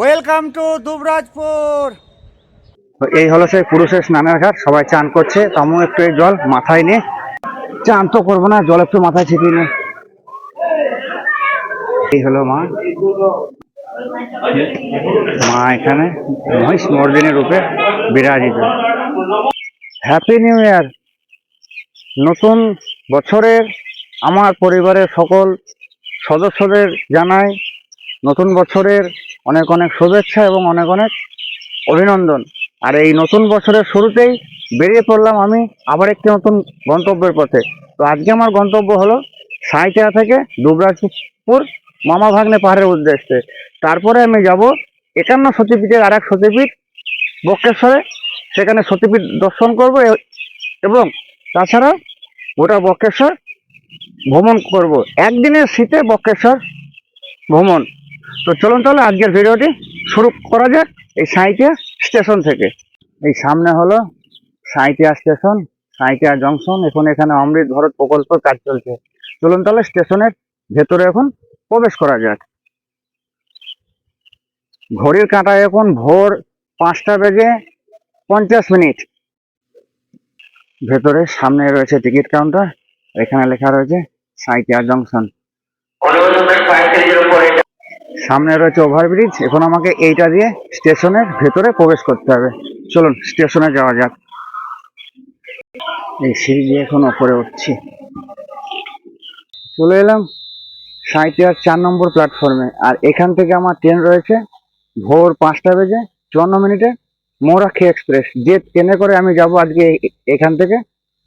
Welcome to Dubrajpur. তো এই হলো সেই পুরুষের স্নানের ঘাট, সবাই চান করছে। তো আমিও একটু এই জল মাথায় নিয়ে, চান তো করবো না, জল একটু মাথায় ছিটিয়ে নিয়ে। এই হলো মা। মা এখানে মহিষ মর্দিনী রূপে বিরাজিত। Happy new year! নতুন বছরের আমার পরিবারের সকল সদস্যদের জানাই নতুন বছরের অনেক অনেক শুভেচ্ছা এবং অনেক অনেক অভিনন্দন। আর এই নতুন বছরের শুরুতেই বেরিয়ে পড়লাম আমি আবার একটি নতুন গন্তব্যের পথে। তো আজকে আমার গন্তব্য হলো সাঁইথিয়া থেকে দুবরাজপুর মামা ভাগ্নে পাহাড়ের উদ্দেশ্যে। তারপরে আমি যাব 51 সতীপীঠের আর এক সতীপীঠ বক্রেশ্বরে। সেখানে সতীপীঠ দর্শন করব এবং তাছাড়া গোটা বক্রেশ্বর ভ্রমণ করব। একদিনের শীতে বক্রেশ্বর ভ্রমণ। তো চলুন তাহলে আজকের ভিডিওটি শুরু করা যাক এই সাঁইথিয়া স্টেশন থেকে। এই সামনে হলো সাঁইথিয়া স্টেশন, সাঁইথিয়া জংশন। এখন এখানে অমৃত ভারত প্রকল্পের কাজ চলছে। চলুন তাহলে স্টেশনের ভেতরে এখন প্রবেশ করা যাক। ঘড়ির কাঁটায় এখন ভোর 5টা বেজে 50 মিনিট। ভেতরে সামনে রয়েছে টিকিট কাউন্টার, এখানে লেখা রয়েছে সাঁইথিয়া জংশন। সামনে রয়েছে ওভারব্রিজ। এখন আমাকে এইটা দিয়ে স্টেশনের ভেতরে প্রবেশ করতে হবে। চলুন স্টেশনে যাওয়া যাক। এই সিঁড়ি দিয়ে এখন ওপরে উঠছি। চলে এলাম সাঁইথিয়ার 4 নম্বর প্ল্যাটফর্মে। আর এখান থেকে আমার ট্রেন রয়েছে ভোর 5টা বেজে 54 মিনিটে মৌরাক্ষী এক্সপ্রেস, যে ট্রেনে করে আমি যাব আজকে এখান থেকে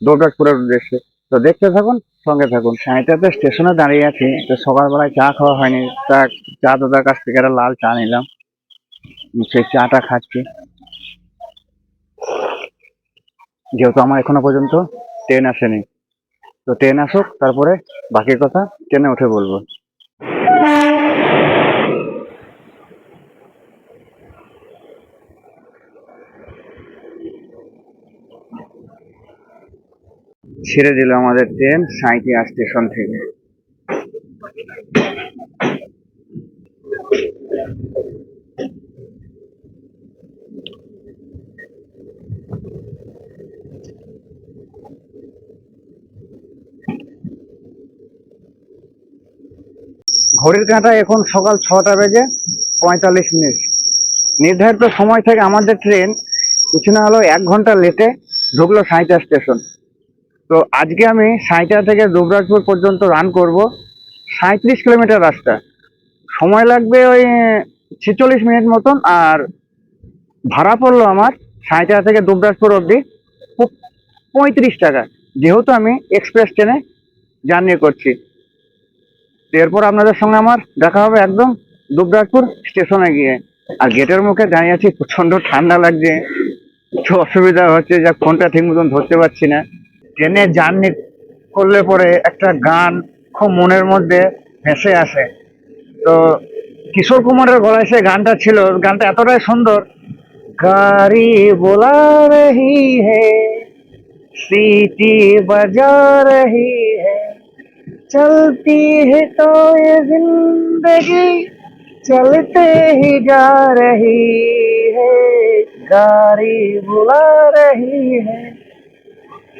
দুবরাজপুরের উদ্দেশ্যে। তো দেখতে থাকুন, সঙ্গে থাকুন। সাঁইথিয়াতে স্টেশনে দাঁড়িয়ে আছি। তো সকালবেলায় চা খাওয়া হয়নি, তা চা দাদার কাছ থেকে একটা লাল চা নিলাম, সেই চাটা খাচ্ছি। যেহেতু আমার এখনো পর্যন্ত ট্রেন আসেনি, তো ট্রেন আসুক, তারপরে বাকি কথা ট্রেনে উঠে বলবো। ছেড়ে দিল আমাদের ট্রেন সাঁইথিয়া স্টেশন থেকে। ঘড়ির কাঁটায় এখন সকাল 6টা বেজে 45 মিনিট। নির্ধারিত সময় থেকে আমাদের ট্রেন কিছু না হলেও 1 ঘন্টা লেটে ঢুকলো সাঁইথিয়া স্টেশন। তো আজকে আমি সাঁইথিয়া থেকে দুবরাজপুর পর্যন্ত রান করব 37 কিলোমিটার রাস্তা। সময় লাগবে ওই 46 মিনিট মতন। আর ভাড়া পড়লো আমার সাঁইথিয়া থেকে দুবরাজপুর অবধি 35 টাকা, যেহেতু আমি এক্সপ্রেস ট্রেনে জার্নি করছি। এরপর আপনাদের সঙ্গে আমার দেখা হবে একদম দুবরাজপুর স্টেশনে গিয়ে। আর গেটের মুখে দাঁড়িয়ে আছি, প্রচন্ড ঠান্ডা লাগছে, একটু অসুবিধা হচ্ছে, যা ফোনটা ঠিক মতন ধরতে পারছি না। ট্রেনে জার্নি করলে পরে একটা গান খুব মনের মধ্যে ভেসে আসে। তো কিশোর কুমারের গলায় সে গানটা ছিল, গানটা এতটাই সুন্দর। গাড়ি বোলা রহি হে, सीटी बजा रही है, चलती है तो ये जिंदगी चलते ही जा रही है, गाड़ी बुला रही है,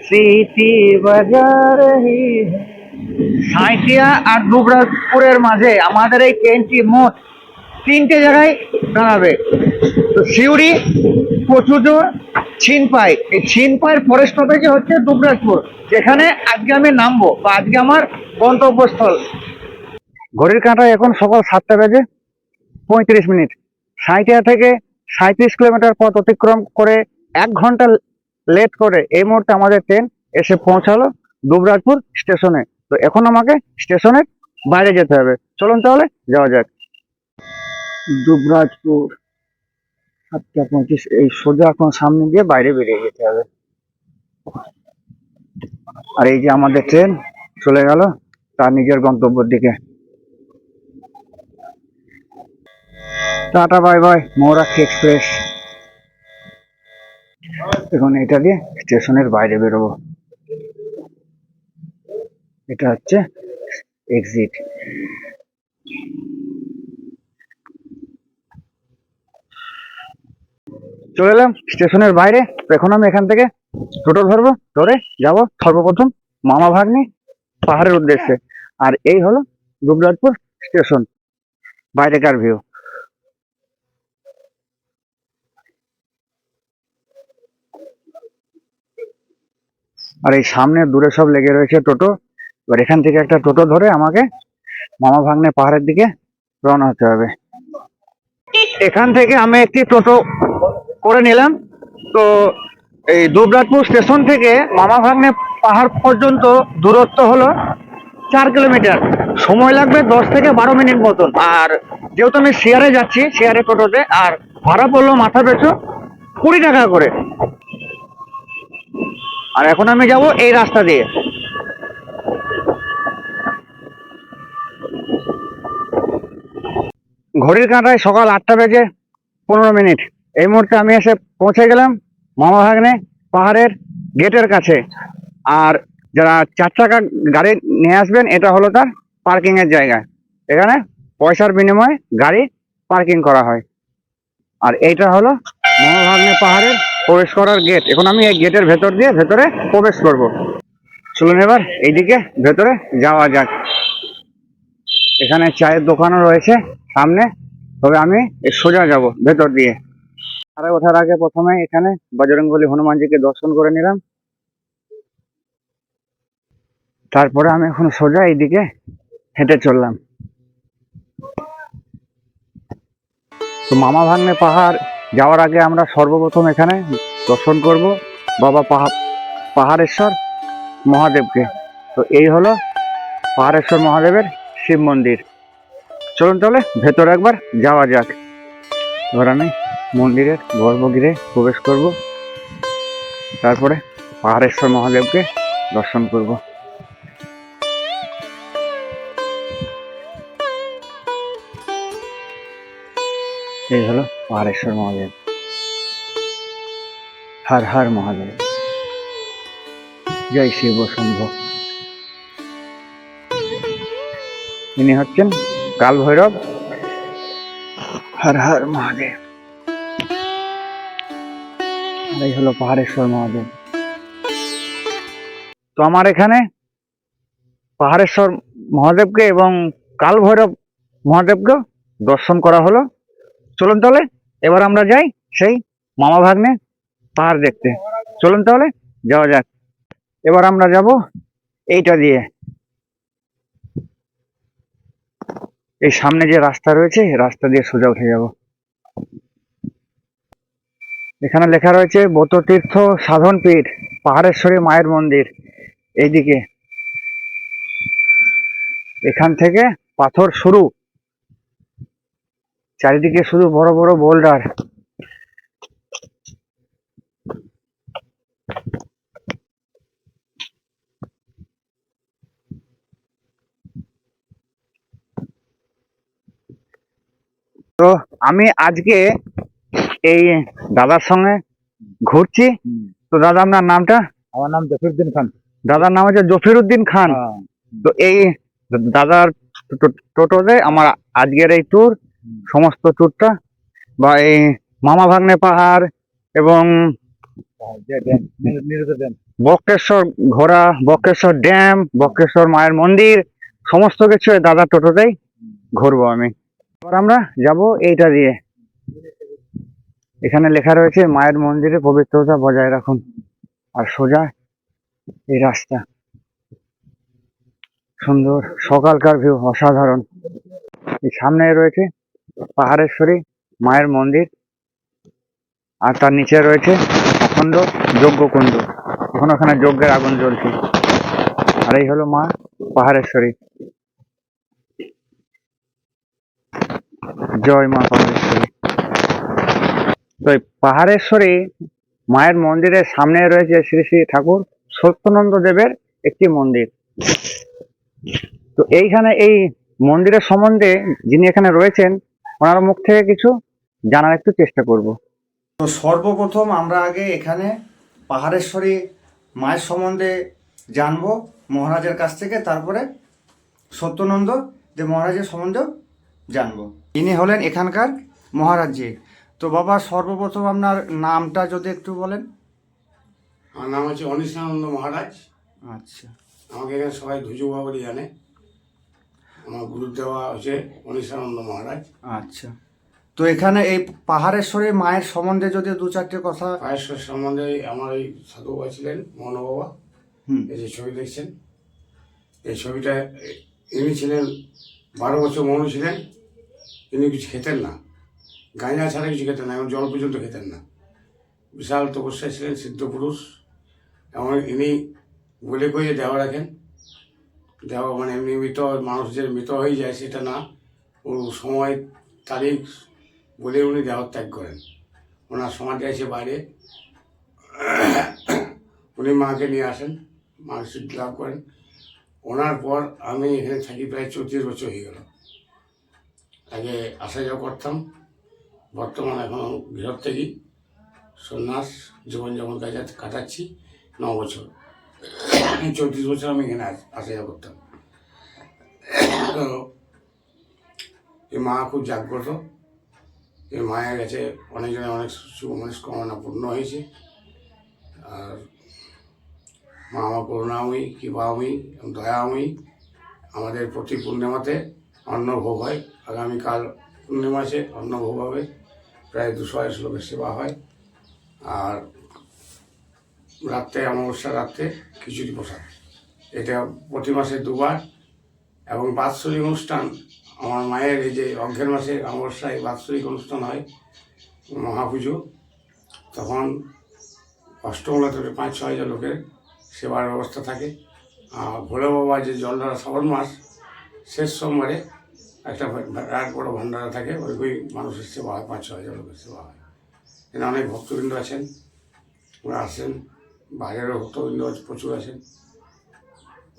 सीटी बजा रही है। সাঁইথিয়া আর দুবরাজপুরের মাঝে আমাদের এই ট্রেনটি মোট 3টে জায়গায় দাঁড়াবে। তো সিউড়ি, কচুজোর, ছিনপাই। এই ছিনপাইয়ের পরের স্টপেজে হচ্ছে দুবরাজপুর, যেখানে আজকে আমি নামবো বা আজকে আমার গন্তব্যস্থল। ঘড়ির কাঁটায় এখন সকাল 7টা বেজে 35 মিনিট। সাঁইথিয়া থেকে 37 কিলোমিটার পথ অতিক্রম করে 1 ঘন্টা লেট করে এই মুহূর্তে আমাদের ট্রেন এসে পৌঁছালো দুবরাজপুর স্টেশনে। তো এখন আমাকে স্টেশনের বাইরে যেতে হবে। চলুন তাহলে যাওয়া যাক। দুবরাজপুর 7টা 35, এই সোজা এখন সামনে দিয়ে বাইরে বেরিয়ে যেতে হবে। আর এই যে আমাদের ট্রেন চলে গেল তার নিজের গন্তব্যের দিকে। Tata bye bye Mayurakshi express. এখন এটা দিয়ে স্টেশনের বাইরে বেরোবো। এটা হচ্ছে এক্সিট। চলে এলাম স্টেশনের বাইরে। তো এখন আমি এখান থেকে টোটো ধরবো, ধরে যাব সর্বপ্রথম মামা ভাগ্নে পাহাড়ের উদ্দেশ্যে। আর এই হলো দুবরাজপুর স্টেশন বাইরেকার ভিউ। আর এই সামনে দূরে সব লেগে রয়েছে টোটো। এবার এখান থেকে একটা টোটো ধরে আমাকে মামা ভাগ্নে পাহাড়ের দিকে রওনা হতে হবে। এখান থেকে আমি একটি টোটো করে নিলাম। তো এই দুবরাজপুর স্টেশন থেকে মামা ভাগ্নে পাহাড় পর্যন্ত দূরত্ব হলো 4 কিলোমিটার। সময় লাগবে 10 থেকে 12 মিনিট মতন। আর যেহেতু আমি শেয়ারে যাচ্ছি, শেয়ারে টোটোতে, আর ভাড়া পড়লো মাথা পিছু 20 টাকা করে। আর এখন আমি যাব এই রাস্তা দিয়ে। ঘড়ির কাঁটায় সকাল 8টা বেজে 15 মিনিট। এই মুহূর্তে আমি এসে পৌঁছে গেলাম মামা ভাগ্নে পাহাড়ের গেটের কাছে। আর যারা 4 চাকা গাড়ি নিয়ে আসবেন, এটা হলো তার পার্কিং এর জায়গা। এখানে পয়সার বিনিময়ে গাড়ি পার্কিং করা হয়। আর এইটা হলো মামা ভাগ্নে পাহাড়ের প্রবেশ করার গেট। এখন আমি এই গেটের ভেতর দিয়ে ভেতরে প্রবেশ করব। চলুন এবার এইদিকে ভেতরে যাওয়া যাক। এখানে চায়ের দোকানও রয়েছে সামনে, তবে আমি সোজা যাব ভেতর দিয়ে। আরে ওঠার আগে প্রথমে এখানে বজরংবলী হনুমানজিকে দর্শন করে নিলাম। তারপরে আমি এখন সোজা এইদিকে হেঁটে চললাম। তো মামা ভাগ্নে পাহাড় যাওয়ার আগে আমরা সর্বপ্রথম এখানে দর্শন করব বাবা পাহাড়েশ্বর মহাদেবকে। তো এই হলো পাহাড়েশ্বর মহাদেবের শিব মন্দির। চলুন তাহলে ভেতরে একবার যাওয়া যাক। এবার আমি মন্দিরের গর্ভগৃহে প্রবেশ করব, তারপরে পাহাড়েশ্বর মহাদেবকে দর্শন করব। এই হলো পাহাড়েশ্বর মহাদেব। হর হর মহাদেব, জয় শিব শম্ভ। ইনি হচ্ছেন কাল ভৈরব। হর হর মহাদেব। এই হলো পাহাড়েশ্বর মহাদেব। তো আমার এখানে পাহাড়েশ্বর মহাদেবকে এবং কাল ভৈরব মহাদেবকে দর্শন করা হলো। চলুন তাহলে এবার আমরা যাই সেই মামা ভাগ্নে পাহাড় দেখতে। চলুন তাহলে যাওয়া যাক। এবার আমরা যাব এইটা দিয়ে। এই সামনে যে রাস্তা রয়েছে, রাস্তা দিয়ে সোজা উঠে যাব। এখানে লেখা রয়েছে ব্রততীর্থ সাধন পীঠ পাহাড়েশ্বরী মায়ের মন্দির। এইদিকে এখান থেকে পাথর শুরু, চারিদিকে শুধু বড় বড় বোল্ডার। তো আমি আজকে এই দাদার সঙ্গে ঘুরছি। তো দাদা, আপনার নামটা? আমার নাম জফিরউদ্দিন খান। দাদার নাম হচ্ছে জফিরউদ্দিন খান। তো এই দাদার টোটোতে আমার আজকের এই ট্যুর, সমস্ত ট্যুরটা বা এই মামা ভাগ্নে পাহাড় এবং বক্রেশ্বর ঘোরা, বক্রেশ্বর ড্যাম, বক্রেশ্বর মায়ের মন্দির, সমস্ত কিছু এই দাদার টোটোতেই ঘুরবো আমি। এবার আমরা যাব এইটা দিয়ে। এখানে লেখা রয়েছে মায়ের মন্দিরে পবিত্রতা বজায় রাখুন। আর সোজা এই রাস্তা। সুন্দর সকালকার ভিউ, অসাধারণ। এই সামনে রয়েছে পাহাড়েশ্বরী মায়ের মন্দির, আর তার নিচে রয়েছে অখণ্ড যজ্ঞকুণ্ড। এখন ওখানে যজ্ঞের আগুন জ্বলছে। আর এই হলো মা পাহাড়েশ্বরী। জয় মা পাহাড়েশ্বরী। তো এই পাহাড়েশ্বরী মায়ের মন্দিরের সামনে রয়েছে শ্রী শ্রী ঠাকুর সত্যনন্দ দেবের একটি মন্দির। তো এইখানে এই মন্দিরের সম্বন্ধে যিনি এখানে রয়েছেন, ওনার মুখ থেকে কিছু জানার একটু চেষ্টা করব। তো সর্বপ্রথম আমরা আগে এখানে পাহাড়েশ্বরী মায়ের সম্বন্ধে জানবো মহারাজের কাছ থেকে, তারপরে সত্যনন্দ দেব মহারাজের সম্বন্ধেও জানবো। ইনি হলেন এখানকার মহারাজজি। তো বাবা সর্বপ্রথম আপনার নামটা যদি একটু বলেন। আমার নাম হচ্ছে অনিশানন্দ মহারাজ। আচ্ছা আমাকে এখানে সবাই ধুজুবা বলে জানে। আমার গুরুদেবা হচ্ছে অনিশানন্দ মহারাজ। আচ্ছা, তো এখানে এই পাহাড়েশ্বরী মায়ের সম্বন্ধে যদি দু চারটে কথা। পায়েশ্বর সম্বন্ধে আমার এই সাধু বাবা ছিলেন মনো বাবা। হুম। এই যে ছবি দেখছেন, এই ছবিটা ইনি ছিলেন 12 বছর মৌন ছিলেন। ইনি কিছু খেতেন না, গাঁজা ছাড়া কিছু খেতেন না, এবং জল পর্যন্ত খেতেন না। বিশাল তপস্যা ছিলেন, সিদ্ধ পুরুষ। এবং ইনি বলে কয়ে দেওয়া রাখেন। দেওয়া মানে এমনি মৃত মানুষ যে মৃত হয়ে যায় সেটা না, ও সময় তারিখ বলে উনি দেহ ত্যাগ করেন। ওনার সমাধি আছে বাইরে। উনি মাকে নিয়ে আসেন, মাকে সিদ্ধি লাভ করেন। ওনার পর আমি এখানে থাকি প্রায় 34 বছর হয়ে গেল। আগে আসা যাওয়া করতাম, বর্তমানে এখন গৃহ থেকে সন্ন্যাস জীবনযাপন কাটাচ্ছি 9 বছর। 34 বছর আমি এখানে আসা যাওয়া করতাম। তো এই মা খুব জাগ্রত। এই মায়ের কাছে অনেকজনের অনেক মনস্কামনা পূর্ণ হয়েছে। আর মা আমার করুণাময়ী, কৃপাময়ী এবং দয়াময়ী। আমাদের প্রতি পূর্ণিমাতে অন্নভোগ হয়। আগামীকাল পূর্ণিমা আছে, অন্নভোগ হবে। প্রায় 200 লোকের সেবা হয়। আর রাত্রে, অমাবস্যা রাত্রে খিচুড়ি প্রসাদ, এটা প্রতি মাসে 2বার। এবং বাৎসরিক অনুষ্ঠান, আমার মায়ের এই যে অঘ্রের মাসে অমাবস্যায় বাৎসরিক অনুষ্ঠান হয়, মহাপুজো। তখন অষ্টমলাতে 5-6 হাজার লোকের সেবার ব্যবস্থা থাকে। আর ভোলে বাবা যে জলধারা শ্রাবণ মাস শেষ সোমবারে একটা বিরাট বড় ভান্ডারা থাকে, ওই মানুষের সেবা হয়, 5-6 হাজার লোকের সেবা হয়। এখানে অনেক ভক্তবৃন্দ আছেন, ওরা আসেন, বাইরেরও ভক্তবৃন্দ প্রচুর আছেন।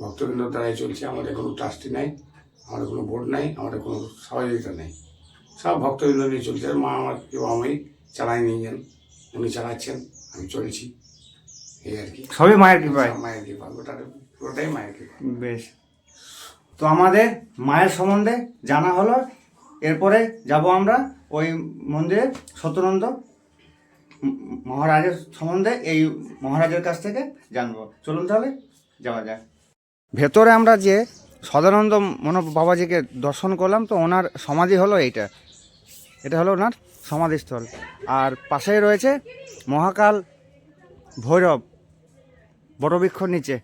ভক্তবৃন্দ দ্বারাই চলছে। আমাদের কোনো ট্রাস্টি নাই, আমাদের কোনো বোর্ড নাই, আমাদের কোনো সহযোগিতা নেই। সব ভক্তবৃন্দ নিয়ে চলছে। মা আমার কেউ আমি চালাই নিয়ে যান, উনি চালাচ্ছেন, আমি চলছি, এই আর কি। সবই মায়ের কৃপায়। মায়ের কৃপা, পুরোটাই মায়ের কৃপা। বেশ, তো আমাদের মায়ের সম্বন্ধে জানা হলো। এরপরে যাব আমরা ওই মন্দিরে সত্যনন্দ মহারাজের সম্বন্ধে, এই মহারাজের কাছ থেকে জানবো। চলুন তাহলে যাওয়া যায়। ভেতরে আমরা যে সদানন্দ মনো বাবাজিকে দর্শন করলাম, তো ওনার সমাধি হলো এইটা। এটা হলো ওনার সমাধিস্থল। আর পাশেই রয়েছে মহাকাল ভৈরব বটবৃক্ষর নিচে।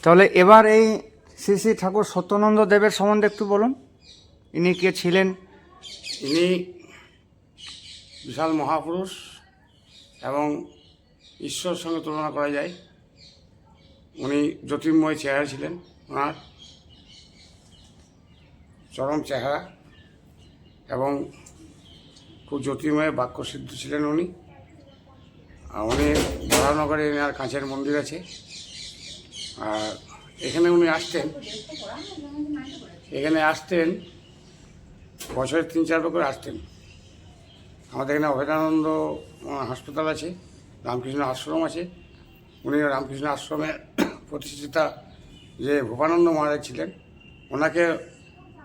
তাহলে এবার এই শ্রী শ্রী ঠাকুর সত্যনন্দ দেবের সম্বন্ধে একটু বলুন, ইনি কে ছিলেন? ইনি বিশাল মহাপুরুষ এবং ঈশ্বরের সঙ্গে তুলনা করা যায়। উনি জ্যোতির্ময় চেহারা ছিলেন, ওনার চরম চেহারা, এবং খুব জ্যোতির্ময় বাক্যসিদ্ধ ছিলেন উনি। আর উনি বরানগরে এনার কাছের মন্দির আছে। আর এখানে উনি আসতেন বছরে 3-4 বার করে আসতেন। আমাদের এখানে অভেদানন্দ হাসপাতাল আছে, রামকৃষ্ণ আশ্রম আছে। উনি রামকৃষ্ণ আশ্রমের প্রতিষ্ঠিতা যে ভূপানন্দ মহারাজ ছিলেন, ওনাকে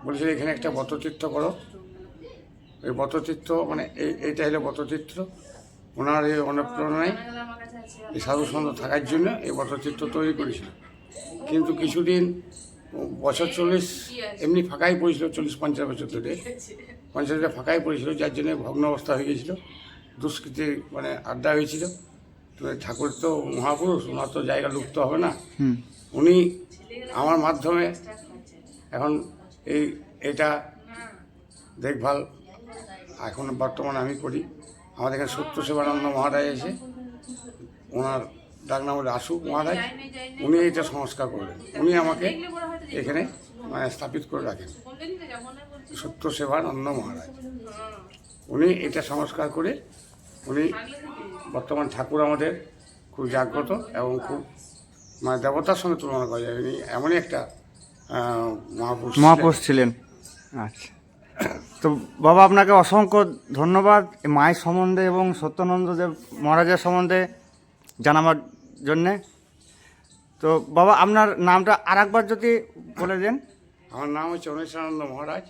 বলেছিল এখানে একটা বটতীর্থ করো। এই বটতীর্থ মানে এইটা হলো বটতীর্থ। ওনার এই অনুপ্রেরণায় এই সাধু সন্ত থাকার জন্য এই বটতীর্থ তৈরি করেছিল। কিন্তু কিছুদিন বছর 40 এমনি ফাঁকাই পড়েছিল, 40-50 বছর ধরে 50টা ফাঁকাই পড়েছিল, যার জন্য ভগ্ন অবস্থা হয়ে গিয়েছিল। দুষ্কৃতি মানে আড্ডা হয়েছিল। তো ঠাকুর তো মহাপুরুষ, ওনার তো জায়গা লুপ্ত হবে না। উনি আমার মাধ্যমে এখন এইটা দেখভাল এখন বর্তমানে আমি করি। আমাদের এখানে সত্য সেবানন্দ মহারাজ এসে, ওনার ডাক নাম হলো আশু মহারাজ, উনি এটা সংস্কার করলেন। উনি আমাকে এখানে মানে স্থাপিত করে রাখেন, সত্য সেবানন্দ মহারাজ। উনি এটা সংস্কার করে উনি বর্তমান ঠাকুর আমাদের খুব জাগ্রত এবং খুব মানে দেবতার সঙ্গে তুলনা করা যায়। উনি এমনই একটা মহাপুরুষ ছিলেন। আচ্ছা, তো বাবা আপনাকে অসংখ্য ধন্যবাদ এই মায়ের সম্বন্ধে এবং সত্যানন্দ দেব মহারাজের সম্বন্ধে জানাবার জন্যে। তো বাবা আপনার নামটা আর একবার যদি বলে দেন। আমার নাম হচ্ছে অনিশানন্দ মহারাজ।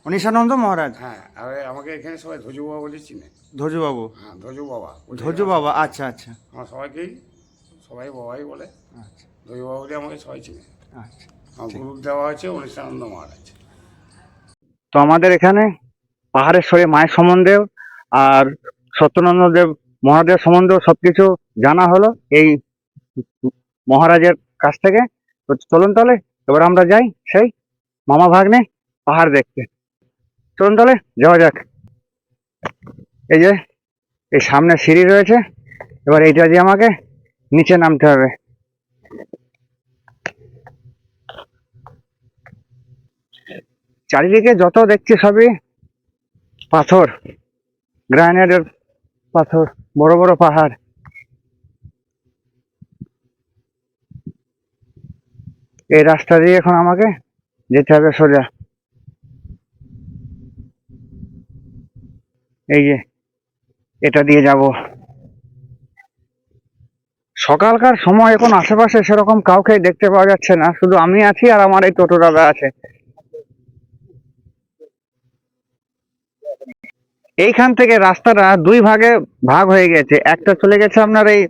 অনিশানন্দ মহারাজ। হ্যাঁ, আর আমাকে এখানে সবাই ধজু বাবা বলে চিনে। ধজু বাবু। হ্যাঁ, ধজু বাবা। ধজু বাবা, আচ্ছা আচ্ছা আমার সবাইকেই সবাই বাবাই বলে, আচ্ছা ধজু বাবা বলে আমাকে সবাই চিনে। আচ্ছা। আমার গুরু দেওয়া হয়েছে অনিশানন্দ মহারাজ। তো আমাদের এখানে পাহাড়েশ্বরী মায়ের সম্বন্ধেও আর সত্যনন্দ দেব মহাদেব সম্বন্ধেও সবকিছু জানা হলো এই মহারাজের কাছ থেকে। তো চলুন তাহলে এবার আমরা যাই সেই মামা ভাগ্নে পাহাড় দেখতে। চলুন তাহলে যাওয়া যাক। এই যে এই সামনে সিঁড়ি রয়েছে, এবার এইটা দিয়ে আমাকে নিচে নামতে হবে। চারিদিকে যত দেখছি সবই পাথর, গ্রানাইটের পাথর, বড় বড় পাহাড়। এই রাস্তা দিয়ে এখন আমাকে যেতে হবে সোজা। এই যে এটা দিয়ে যাব। সকালকার সময় এখন আশেপাশে সেরকম কাউকে দেখতে পাওয়া যাচ্ছে না, শুধু আমি আছি আর আমার এই টোটো দাদা আছে। এইখান থেকে রাস্তাটা দুই ভাগে ভাগ হয়ে গেছে, একটা চলে গেছে আপনার এই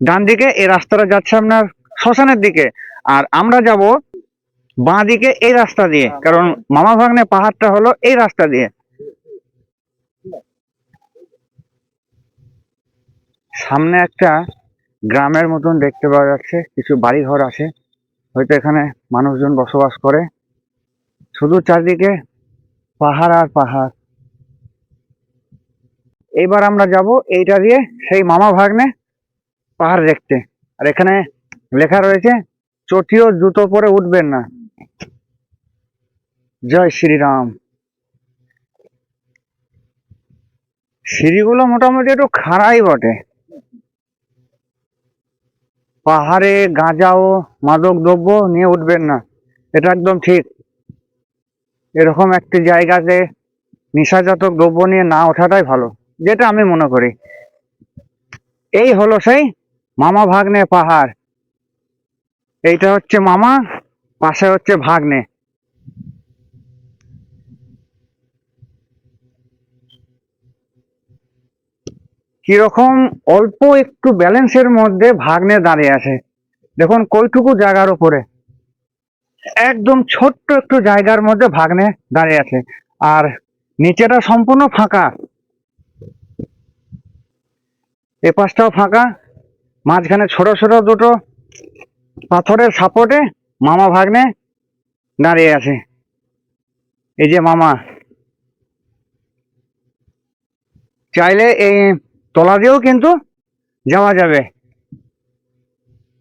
ডান দিকে, এই রাস্তাটা যাচ্ছে আপনার শ্মশানের দিকে, আর আমরা যাব বাঁ দিকে এই রাস্তা দিয়ে, কারণ মামা ভাগ্নে পাহাড়টা হলো এই রাস্তা দিয়ে। সামনে একটা গ্রামের মতন দেখতে পাওয়া যাচ্ছে, কিছু বাড়ি ঘর আছে, হয়তো এখানে মানুষজন বসবাস করে। শুধু চারদিকে পাহাড় আর পাহাড়। এইবার আমরা যাব এইটা দিয়ে সেই মামা ভাগ্নে পাহাড় দেখতে। আর এখানে লেখা রয়েছে চটিও জুতো পরে উঠবেন না। জয় শ্রীরাম। সিঁড়িগুলো মোটামুটি একটু খাড়াই বটে। পাহাড়ে গাঁজা ও মাদক দ্রব্য নিয়ে উঠবেন না, এটা একদম ঠিক। এরকম একটি জায়গাতে নেশাজাত দ্রব্য নিয়ে না ওঠাটাই ভালো, যেটা আমি মনে করি। এই হলো সেই মামা ভাগ্নে পাহাড়। এইটা হচ্ছে মামা, পাশে হচ্ছে ভাগ্নে। কিরকম অল্প একটু ব্যালেন্সের মধ্যে ভাগ্নে দাঁড়িয়ে আছে। দেখুন কইটুকু জায়গার উপরে, একদম ছোট্ট একটু জায়গার মধ্যে ভাগ্নে দাঁড়িয়ে আছে, আর নিচেটা সম্পূর্ণ ফাঁকা, এ পাশটাও ফাঁকা। মাঝখানে ছোট ছোট দুটো পাথরের সাপোর্টে মামা ভাগ্নে দাঁড়িয়ে আছে। এই যে মামা, চাইলে এই তলা দিয়েও কিন্তু যাওয়া যাবে।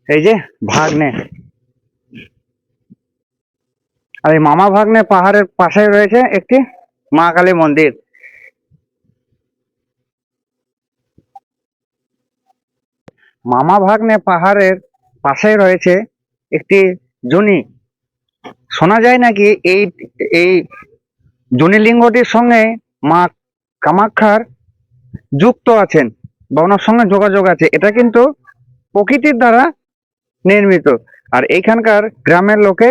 এই যে ভাগ্নে, আর এই মামা ভাগ্নে পাহাড়ের পাশে রয়েছে একটি মা কালী মন্দির। মামা ভাগ্নে পাহাড়ের পাশে রয়েছে একটি জনি। শোনা যায় নাকি এই এই জনিলিঙ্গটির সঙ্গে মা কামাখ্যার যুক্ত আছেন বা ওনার সঙ্গে যোগাযোগ আছে। এটা কিন্তু প্রকৃতির দ্বারা নির্মিত, আর এইখানকার গ্রামের লোকে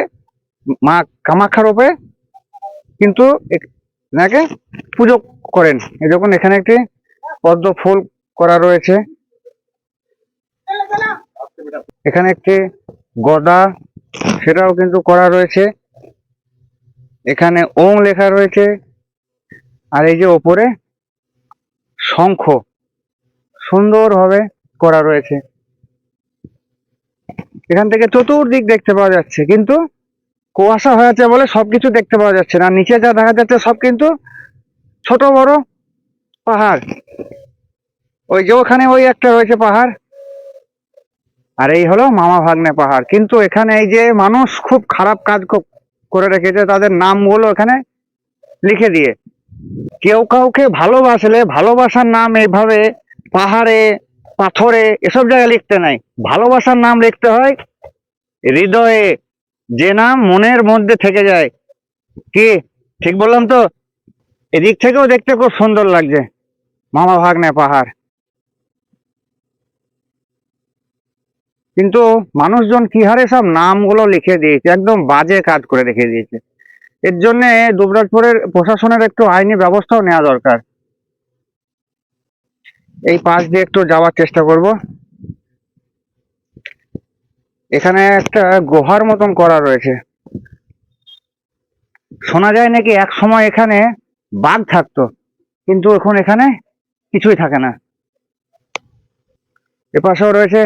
মা কামাখ্যার রূপে কিন্তু এনাকে পুজো করেন। এই যখন এখানে একটি পদ্ম ফুল করা রয়েছে, এখানে একটি গদা সেটাও কিন্তু করা রয়েছে, এখানে ওং লেখা রয়েছে, আর এই যে ওপরে শঙ্খ সুন্দরভাবে করা রয়েছে। এখান থেকে চতুর্দিক দেখতে পাওয়া যাচ্ছে, কিন্তু কুয়াশা হয়েছে বলে সবকিছু দেখতে পাওয়া যাচ্ছে না। নিচে যা দেখা যাচ্ছে সব কিন্তু ছোট বড় পাহাড়। ওই যে ওখানে ওই একটা রয়েছে পাহাড়, আর এই হলো মামা ভাগ্নে পাহাড়। কিন্তু এখানে এই যে মানুষ খুব খারাপ কাজ করে রেখেছে, তাদের নামগুলো এখানে লিখে দিয়ে। কেউ কাউকে ভালোবাসলে ভালোবাসার নাম এইভাবে পাহাড়ে পাথরে এসব জায়গায় লিখতে নাই, ভালোবাসার নাম লিখতে হয় হৃদয়ে, যে নাম মনের মধ্যে থেকে যায়। কি ঠিক বললাম তো? এদিক থেকেও দেখতে খুব সুন্দর লাগছে মামা ভাগ্নে পাহাড়। কিন্তু মানুষজন কি হারে সব নামগুলো লিখে দিয়েছে, একদম বাজে কাজ করে রেখে দিয়েছে। এর জন্য দুবরাজপুরের প্রশাসনের একটু আইনি ব্যবস্থাও নেওয়া দরকার। এই পাশ দিয়ে একটু যাওয়ার চেষ্টা করব। এখানে একটা গুহার মতন করা রয়েছে। শোনা যায় নাকি এক সময় এখানে বাঘ থাকতো, কিন্তু এখন এখানে কিছুই থাকে না। এপাশেও রয়েছে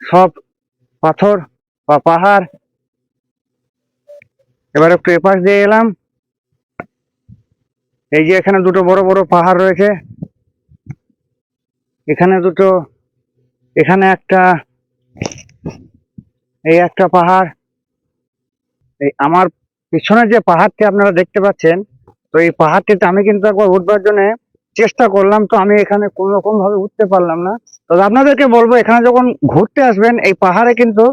সব পাথর বা পাহাড়। এবার একটু এপাশ দিয়ে এলাম। এই যে এখানে দুটো বড় বড় পাহাড় রয়েছে, এখানে দুটো, এখানে একটা, এই একটা পাহাড়। এই আমার পিছনে যে পাহাড়টি আপনারা দেখতে পাচ্ছেন, তো এই পাহাড়টিতে আমি কিন্তু একবার উঠবার জন্য চেষ্টা করলাম, তো আমি এখানে কোন রকম ভাবে উঠতে পারলাম না। তবে আপনাদেরকে বলবো, এখানে যখন ঘুরতে আসবেন এই পাহাড়ে কিন্তু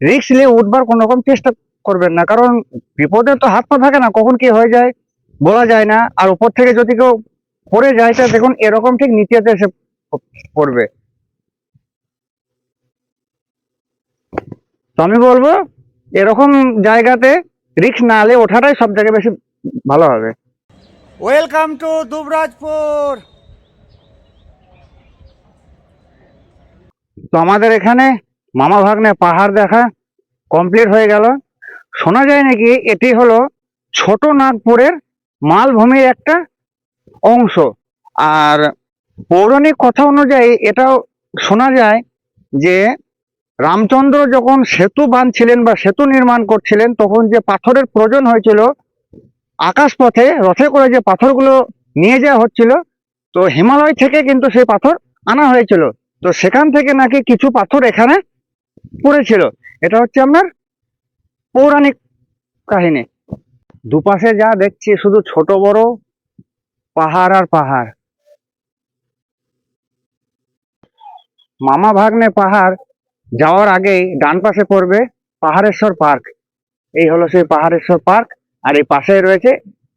রিস্ক নিয়ে উঠবার কোন রকম চেষ্টা করবেন না, কারণ বিপদের তো হাত পা থাকে না, কখন কি হয়ে যায় বলা যায় না। আর উপর থেকে যদি কেউ পড়ে যায়, তা দেখুন এরকম ঠিক নিচেতে এসে পড়বে। তো আমি বলবো এরকম জায়গাতে রিস্ক না নিয়ে ওঠাটাই সব থেকে বেশি ভালো হবে। Welcome to Dubrajpur. তো আমাদের এখানে মামা ভাগ্নে পাহাড় দেখা কমপ্লিট হয়ে গেল। শোনা যায় নাকি এটি হলো ছোট নাগপুরের মালভূমির একটা অংশ। আর পৌরাণিক কথা অনুযায়ী এটাও শোনা যায় যে রামচন্দ্র যখন সেতু বাঁধছিলেন বা সেতু নির্মাণ করছিলেন, তখন যে পাথরের প্রয়োজন হয়েছিল, আকাশ পথে রথে করে যে পাথরগুলো নিয়ে যাওয়া হচ্ছিল, তো হিমালয় থেকে কিন্তু সেই পাথর আনা হয়েছিল। তো সেখান থেকে নাকি কিছু পাথর এখানে পড়েছিল। এটা হচ্ছে আপনার পৌরাণিক কাহিনী। দুপাশে যা দেখছি শুধু ছোট বড় পাহাড় আর পাহাড়। মামা ভাগ্নে পাহাড় যাওয়ার আগেই ডান পাশে পড়বে পাহাড়েশ্বর পার্ক। এই হলো সেই পাহাড়েশ্বর পার্ক। আর এই পাশেই রয়েছে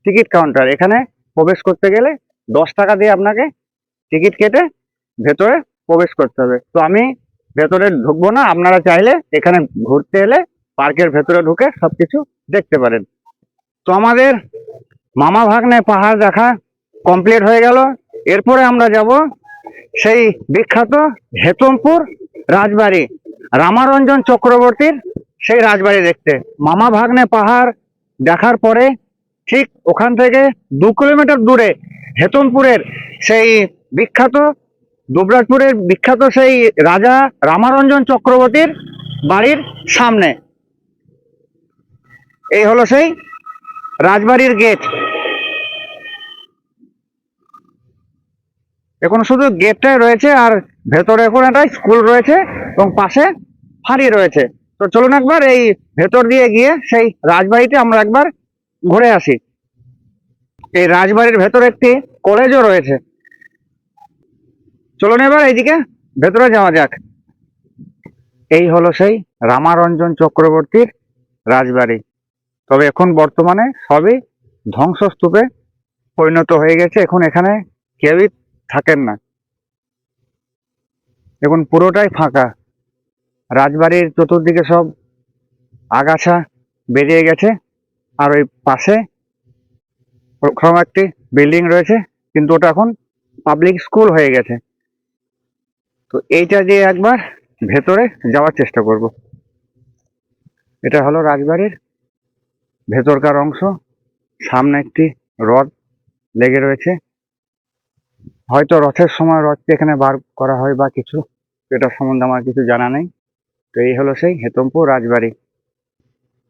টিকিট কাউন্টার। এখানে প্রবেশ করতে গেলে 10 টাকা দিয়ে আপনাকে টিকিট কেটে ভেতরে প্রবেশ করতে হবে। তো আমি ভেতরে ঢুকবো না, আপনারা চাইলে এখানে ঘুরতে এলে পার্কের ভেতরে ঢুকে সবকিছু দেখতে পারেন। তো আমাদের মামা ভাগ্নে পাহাড় দেখা কমপ্লিট হয়ে গেল। এরপরে আমরা যাব সেই বিখ্যাত হেতমপুর রাজবাড়ি, রামারঞ্জন চক্রবর্তীর সেই রাজবাড়ি দেখতে। মামা ভাগ্নে পাহাড় দেখার পরে ঠিক ওখান থেকে 2 কিলোমিটার দূরে হেতমপুরের সেই বিখ্যাত, দুবরাজপুরের বিখ্যাত সেই রাজা রামারঞ্জন চক্রবর্তীর বাড়ির সামনে এই হলো সেই রাজবাড়ির গেট। এখন শুধু গেটটাই রয়েছে, আর ভেতরে এখন একটা স্কুল রয়েছে এবং পাশে ফাঁড়ি রয়েছে। তো চলুন একবার এই ভেতর দিয়ে গিয়ে সেই রাজবাড়িতে আমরা একবার ঘুরে আসি। এই রাজবাড়ির ভেতরে একটি কলেজও রয়েছে। চলুন এবার এইদিকে ভেতরে যাওয়া যাক। এই হলো সেই রামারঞ্জন চক্রবর্তীর রাজবাড়ি। তবে এখন বর্তমানে সবই ধ্বংসস্তূপে পরিণত হয়ে গেছে। এখন এখানে কেউই থাকেন না, এখন পুরোটাই ফাঁকা। রাজবাড়ির চতুর্দিকে সব আগাছা বেরিয়ে গেছে। আর ওই পাশে ওখানে একটি বিল্ডিং রয়েছে, কিন্তু ওটা এখন পাবলিক স্কুল হয়ে গেছে। তো এইটা দিয়ে একবার ভেতরে যাওয়ার চেষ্টা করব। এটা হলো রাজবাড়ির ভেতরকার অংশ। সামনে একটি রথ লেগে রয়েছে, হয়তো রথের সময় রথটি এখানে বার করা হয় বা কিছু, এটা সম্বন্ধে আমার কিছু জানা নেই। তো এই হলো সেই হেতমপুর রাজবাড়ি।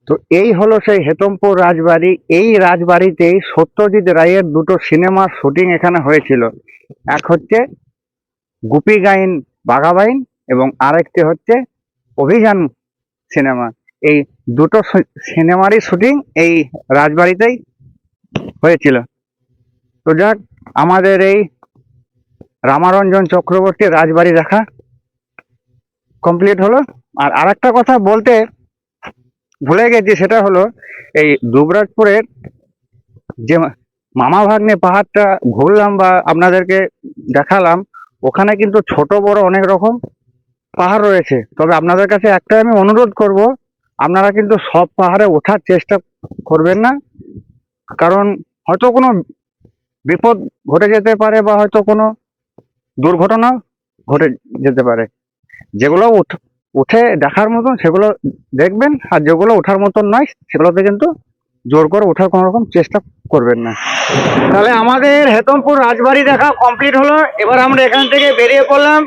তো এই হলো সেই হেতমপুর রাজবাড়ি। এই রাজবাড়িতেই সত্যজিৎ রায়ের দুটো সিনেমার শুটিং এখানে হয়েছিল। এক হচ্ছে গুপি গাইন বাঘাবাইন এবং আরেকটি হচ্ছে অভিযান সিনেমা। এই দুটো সিনেমারই শুটিং এই রাজবাড়িতেই হয়েছিল। তো যাক, আমাদের এই রামারঞ্জন চক্রবর্তীর রাজবাড়ি দেখা কমপ্লিট হলো। আর আরেকটা কথা বলতে ভুলে গেছি, সেটা হলো এই দুবরাজপুরের যে মামা ভাগ্নে পাহাড়টা ঘুরলাম বা আপনাদেরকে দেখালাম, ওখানে কিন্তু ছোট বড় অনেক রকম পাহাড় রয়েছে। তবে আপনাদের কাছে একটা আমি অনুরোধ করব, আপনারা কিন্তু সব পাহাড়ে ওঠার চেষ্টা করবেন না, কারণ হয়তো কোনো বিপদ ঘটে যেতে পারে বা হয়তো কোনো দুর্ঘটনা ঘটে যেতে পারে। যেগুলো উঠে দেখার মতন সেগুলো দেখবেন, আর যেগুলো ওঠার মতন নয় সেগুলোতে কিন্তু জোর করে ওঠার কোনো রকম চেষ্টা করবেন না। তাহলে আমাদের হেতমপুর রাজবাড়ি দেখা কমপ্লিট হলো। এবার আমরা এখান থেকে বেরিয়ে পড়লাম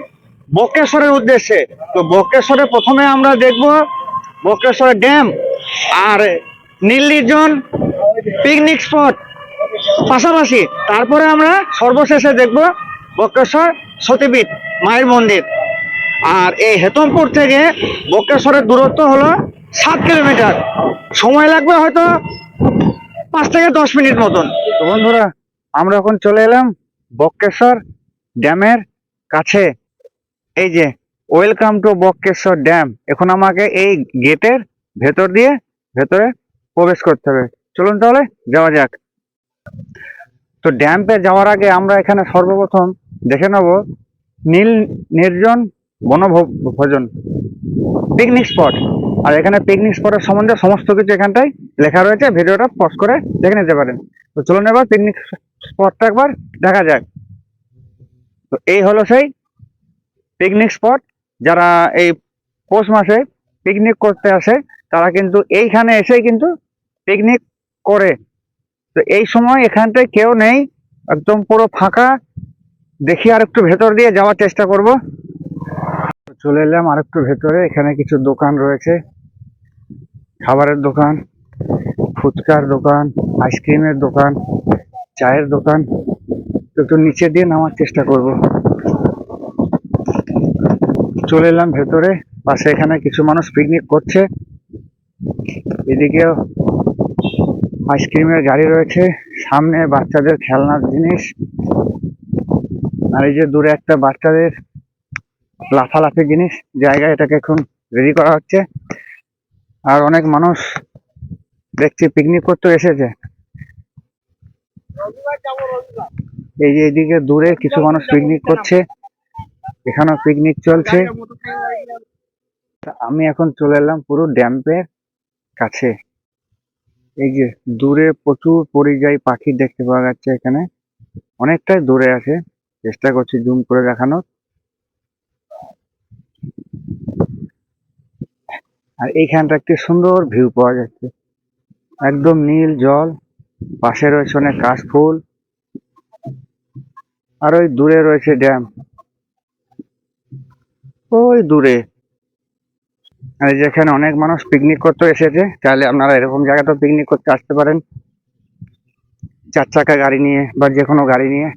বক্রেশ্বরের উদ্দেশ্যে। তো বক্রেশ্বরে প্রথমে আমরা দেখব বক্রেশ্বর ড্যাম আর নীল নির্জন পিকনিক স্পট পাশাপাশি। তারপরে আমরা সর্বশেষে দেখব বক্রেশ্বর সতীপীঠ মায়ের মন্দির। আর এই হেতমপুর থেকে বক্রেশ্বরের দূরত্ব হলো 7 কিলোমিটার। সময় লাগবে হয়তো 5 থেকে 10 মিনিট মতন। তো বন্ধুরা, আমরা এখন চলে এলাম বক্রেশ্বর ড্যামের কাছে। এই যে ওয়েলকাম টু বক্রেশ্বর ড্যাম। এখন আমাকে এই গেটের ভেতর দিয়ে ভেতরে প্রবেশ করতে হবে। চলুন তাহলে যাওয়া যাক। তো ড্যাম্পে যাওয়ার আগে আমরা এখানে সর্বপ্রথম দেখে নেব নীল নির্জন বনভোজন পিকনিক স্পট। আর এখানে পিকনিক স্পটের সম্বন্ধে সমস্ত কিছু এখানটায় লেখা রয়েছে, ভিডিওটা পজ করে দেখে নিতে পারেন। তো চলুন এবার পিকনিক স্পটটা একবার দেখা যাক। তো এই হলো সেই পিকনিক স্পট। যারা এই পৌষ মাসে পিকনিক করতে আসে তারা কিন্তু এইখানে এসেই কিন্তু পিকনিক করে। তো এই সময় এখানটায় কেউ নেই, একদম পুরো ফাঁকা। দেখি আর একটু ভেতর দিয়ে যাওয়ার চেষ্টা করব। চলে এলাম আর একটু ভেতরে। এখানে কিছু দোকান রয়েছে, খাবারের দোকান, ফুচকার দোকান, আইসক্রিমের দোকান, চায়ের দোকান। একটু নিচে দিয়ে নামার চেষ্টা করব। চলে এলাম ভেতরে। পাশে এখানে কিছু মানুষ পিকনিক করছে। এদিকেও আইসক্রিমের গাড়ি রয়েছে, সামনে বাচ্চাদের খেলনার জিনিস, আর এই যে দূরে একটা বাচ্চাদের লাফালাফি জিনিস জায়গা, এটাকে এখন রেডি করা হচ্ছে। আর অনেক মানুষ দেখছি পিকনিক করতে এসেছে। এই যে এদিকে দূরে কিছু মানুষ পিকনিক করছে, এখানেও পিকনিক চলছে। আমি এখন চলে এলাম পুরো ড্যাম্পের কাছে। এই যে দূরে প্রচুর পরিযায়ী পাখি দেখতে পাওয়া যাচ্ছে। এখানে অনেকটাই দূরে আছে, চেষ্টা করছি জুম করে দেখানোর। আর এইখানটা একটি সুন্দর ভিউ পাওয়া যাচ্ছে, একদম নীল জল, পাশে রয়েছে অনেক কাশফুল, আর ওই দূরে রয়েছে ড্যাম, ওই দূরে। আর যেখানে অনেক মানুষ পিকনিক করতে এসেছে, চাইলে আপনারা এরকম জায়গাতেও পিকনিক করতে আসতে পারেন, 4 চাকা গাড়ি নিয়ে বা যে কোনো গাড়ি নিয়ে।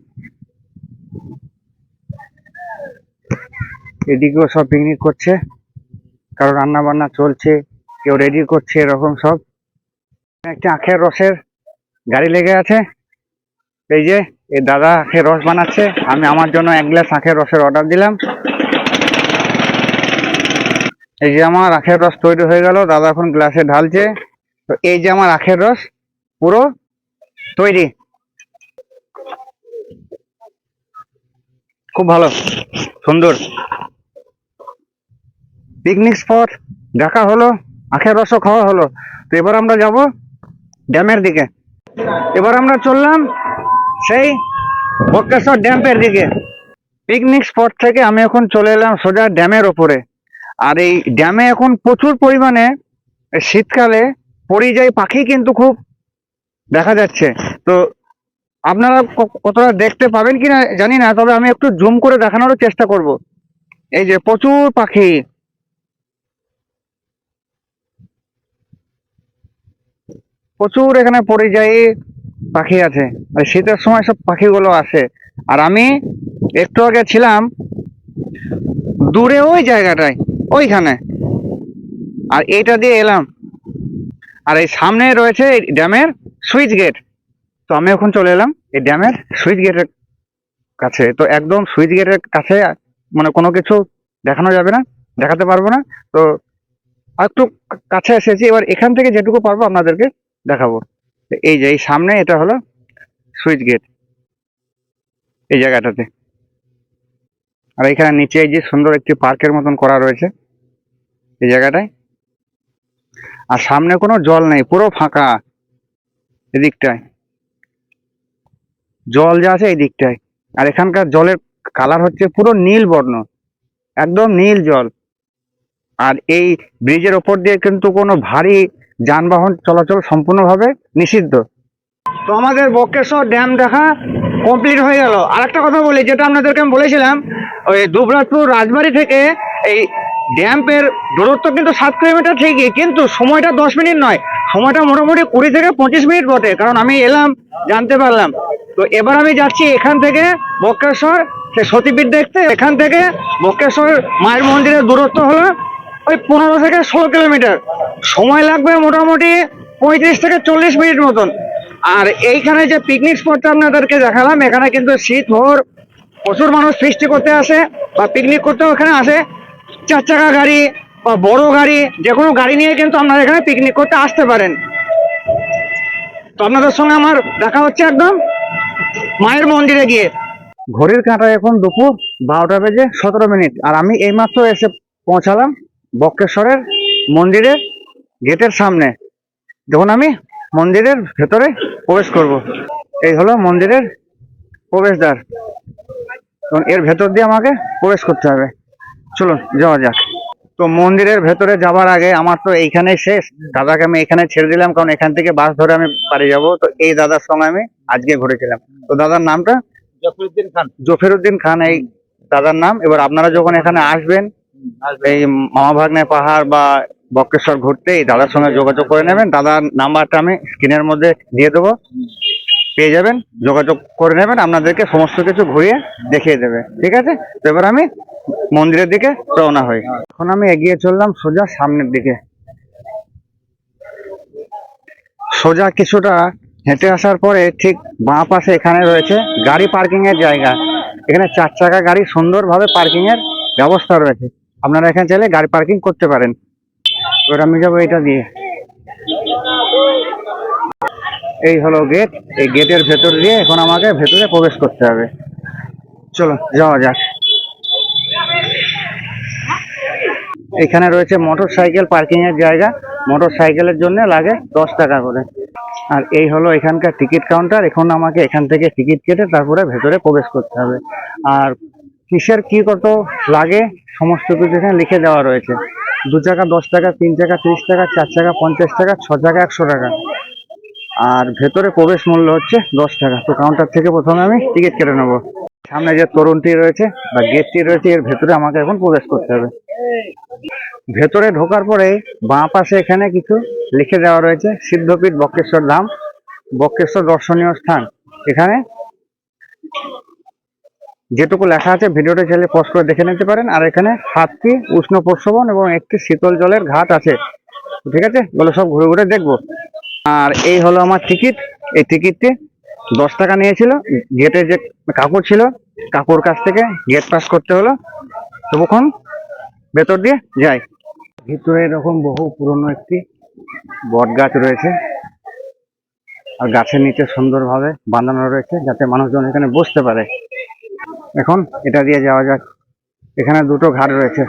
এদিকেও সব পিকনিক করছে, কারো রান্না বান্না চলছে, কেউ রেডি করছে, এরকম সব। একটা আখের রসের গাড়ি লেগে আছে। এই যে এই দাদা আখের রস বানাচ্ছে, আমি আমার জন্য 1 গ্লাস আখের রসের অর্ডার দিলাম। এই যে আমার আখের রস তৈরি হয়ে গেল, দাদা এখন গ্লাসে ঢালছে। তো এই যে আমার আখের রস পুরো তৈরি, খুব ভালো, সুন্দর। পিকনিক স্পট দেখা হলো, আখের রসও খাওয়া হলো। তো এবার আমরা যাব ড্যামের দিকে। এবার আমরা চললাম সেই বক্রেশ্বর ড্যামের দিকে। পিকনিক স্পট থেকে আমি এখন চলে এলাম সোজা ড্যামের ওপরে। আর এই ড্যামে এখন প্রচুর পরিমাণে শীতকালে পরিযায়ী পাখি কিন্তু খুব দেখা যাচ্ছে। তো আপনারা কতটা দেখতে পাবেন কিনা জানি না, তবে আমি একটু জুম করে দেখানোর চেষ্টা করব। এই যে প্রচুর পাখি, প্রচুর এখানে পরিযায়ী পাখি আছে। আর শীতের সময় সব পাখিগুলো আসে। আর আমি একটু আগে ছিলাম দূরে ওই জায়গাটায়, ওইখানে, আর এইটা দিয়ে এলাম। আর এই সামনে রয়েছে এই ড্যামের সুইচ গেট। তো আমি এখন চলে এলাম এই ড্যামের সুইচ গেটের কাছে। তো একদম সুইচ গেটের কাছে, মানে কোনো কিছু দেখানো যাবে না, দেখাতে পারবো না। তো আর একটু কাছে এসেছি, এবার এখান থেকে যেটুকু পারবো আপনাদেরকে দেখাবো। তো এই যে এই সামনে এটা হলো সুইচ গেট, এই জায়গাটাতে। আর এখানে নিচে এই যে সুন্দর একটি পার্কের মতন করা রয়েছে এই জায়গাটায়। আর সামনে কোনো জল নেই, পুরো ফাঁকা, এদিকটায় জল যা আছে এই দিকটায়। আর এখানকার জলের কালার হচ্ছে পুরো নীল বর্ণ, একদম নীল জল। আর এই ব্রিজের ওপর দিয়ে কিন্তু কোনো ভারী যানবাহন চলাচল সম্পূর্ণভাবে নিষিদ্ধ। তো আমাদের বক্রেশ্বর ড্যাম দেখা কমপ্লিট হয়ে গেল। আর একটা কথা বলি, যেটা আপনাদেরকে আমি বলেছিলাম, ওই দুবরাজপুর রাজবাড়ি থেকে এই ড্যামের দূরত্ব কিন্তু 7 কিলোমিটার ঠিকই, কিন্তু সময়টা 10 মিনিট নয়, সময়টা মোটামুটি 20 থেকে 25 মিনিট বটে, কারণ আমি এলাম জানতে পারলাম। তো এবার আমি যাচ্ছি এখান থেকে বক্রেশ্বর সে সতীপীঠ দেখতে। এখান থেকে বক্রেশ্বর মায়ের মন্দিরের দূরত্ব হলো ওই 15 থেকে 16 কিলোমিটার। সময় লাগবে মোটামুটি 35 থেকে 40 মিনিট মতন। আর এইখানে যে পিকনিক স্পটটা আপনাদেরকে দেখালাম, এখানে কিন্তু শীত ভোর প্রচুর মানুষ ফিস্টি করতে আসে বা পিকনিক করতেও এখানে আসে। 4 চাকা গাড়ি বা বড় গাড়ি, যে কোনো গাড়ি নিয়ে কিন্তু আপনারা এখানে পিকনিক করতে আসতে পারেন। তো আপনাদের সঙ্গে আমার দেখা হচ্ছে একদম মায়ের মন্দিরে গিয়ে। ঘড়ির কাঁটায় এখন দুপুর 12টা বেজে 17 মিনিট। আর আমি এইমাত্র এসে পৌঁছালাম বক্রেশ্বরের মন্দিরের গেটের সামনে। যখন আমি মন্দিরের ভেতরে প্রবেশ করব, এই হলো মন্দিরের প্রবেশদ্বার। এবং এর ভেতর দিয়ে আমাকে প্রবেশ করতে হবে। চলুন যাওয়া যাক। তো মন্দিরের ভেতরে যাবার আগে আমার তো এইখানে শেষ, দাদাকে আমি এখানে ছেড়ে দিলাম, কারণ এখান থেকে বাস ধরে আমি বাড়ি যাব। তো এই দাদার সঙ্গে আমি আজকে ঘুরেছিলাম। তো দাদার নামটা জফরউদ্দিন খান। জফিরউদ্দিন খান এই দাদার নাম। এবার আপনারা যখন এখানে আসবেন এই মামা ভাগ্নে পাহাড় বা বক্রেশ্বর ঘুরতে, এই দাদার সঙ্গে যোগাযোগ করে নেবেন। দাদার নাম্বারটা আমি স্ক্রিনের মধ্যে দিয়ে দেবো, পেয়ে যাবেন, যোগাযোগ করে নেবেন, আপনাদেরকে সমস্ত কিছু ঘুরিয়ে দেখিয়ে দেবে। ঠিক আছে? তো এবার আমি মন্দিরের দিকে রওনা হই। এখন আমি এগিয়ে চললাম সোজা সামনের দিকে। সোজা কিছুটা হেঁটে আসার পরে ঠিক বাঁ পাশে এখানে রয়েছে গাড়ি পার্কিং এর জায়গা। এখানে 4 চাকা গাড়ি সুন্দরভাবে পার্কিং এর ব্যবস্থা রয়েছে, আপনারা এখানে চাইলে গাড়ি পার্কিং করতে পারেন। এবার আমি যাবো এটা দিয়ে। এই হলো গেট। এই গেটের ভেতর দিয়ে এখন আমাকে ভেতরে প্রবেশ করতে হবে। চলো যাওয়া যাক। এখানে রয়েছে মোটর সাইকেল পার্কিং এর জায়গা। মোটর সাইকেলের জন্য লাগে 10 টাকা করে। আর এই হলো এখানকার টিকিট কাউন্টার। এখন আমাকে এখান থেকে টিকিট কেটে তারপরে ভেতরে প্রবেশ করতে হবে। আর কিসের কি কত লাগে সমস্ত কিছু এখানে লিখে দেওয়া রয়েছে। 2 চাকা 10 টাকা, 3 চাকা 30 টাকা, 4 চাকা 50 টাকা, 6 চাকা 100 টাকা। আর ভেতরে প্রবেশ মূল্য হচ্ছে 10 টাকা। তো কাউন্টার থেকে প্রথমে আমি টিকিট কেটে নেবো। সামনে যে তরুণটি রয়েছে বা গেটটি রয়েছে, এর ভেতরে আমাকে এখন প্রবেশ করতে হবে। ভেতরে ঢোকার পরে বাঁ পাশে এখানে কিছু লিখে দেওয়া রয়েছে, সিদ্ধপীঠ বক্রেশ্বর ধাম, বক্রেশ্বর দর্শনীয় স্থান। এখানে যেটুকু লেখা আছে ভিডিওটা চাইলে পজ করে দেখে নিতে পারেন। আর এখানে 7টি উষ্ণ প্রস্রবণ এবং একটি শীতল জলের ঘাট আছে। ঠিক আছে, এগুলো সব ঘুরে ঘুরে দেখবো। আর এই হলো আমার টিকিট। এই টিকিটটি 10 টাকা নিয়েছিল। গেটে যে কাকু ছিল, কাকুর কাছ থেকে গেট পাস করতে হলো। তখন ভেতর দিয়ে যাই। ভিতরে এরকম বহু পুরনো একটি বট গাছ রয়েছে, আর গাছের নিচে সুন্দরভাবে বাঁধানো রয়েছে যাতে মানুষজন এখানে বসতে পারে। এখন এটা দিয়ে যাওয়া যাক। এখানে দুটো ঘাট রয়েছে,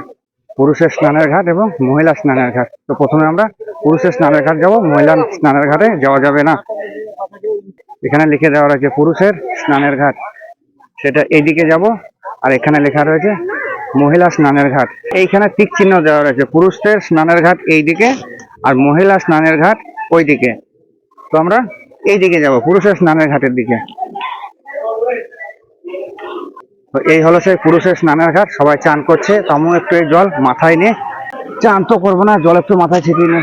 পুরুষের স্নানের ঘাট এবং মহিলা স্নানের ঘাট। তো প্রথমে আমরা পুরুষের স্নানের ঘাট যাব, মহিলা স্নানের ঘাটে যাওয়া যাবে না। এখানে লিখে দেওয়া রয়েছে পুরুষের স্নানের ঘাট, সেটা এইদিকে যাব। আর এখানে লেখা রয়েছে মহিলা স্নানের ঘাট। এইখানে টিক চিহ্ন দেওয়া রয়েছে, পুরুষদের স্নানের ঘাট এইদিকে আর মহিলা স্নানের ঘাট ওইদিকে। তো আমরা এইদিকে যাব, পুরুষের স্নানের ঘাটের দিকে। তো এই হলো সেই পুরুষের স্নানের ঘাট। সবাই চান করছে, তো আমিও একটু এই জল মাথায় নিয়ে, চান তো করবো না, জল একটু মাথায় ছিটিয়ে নে,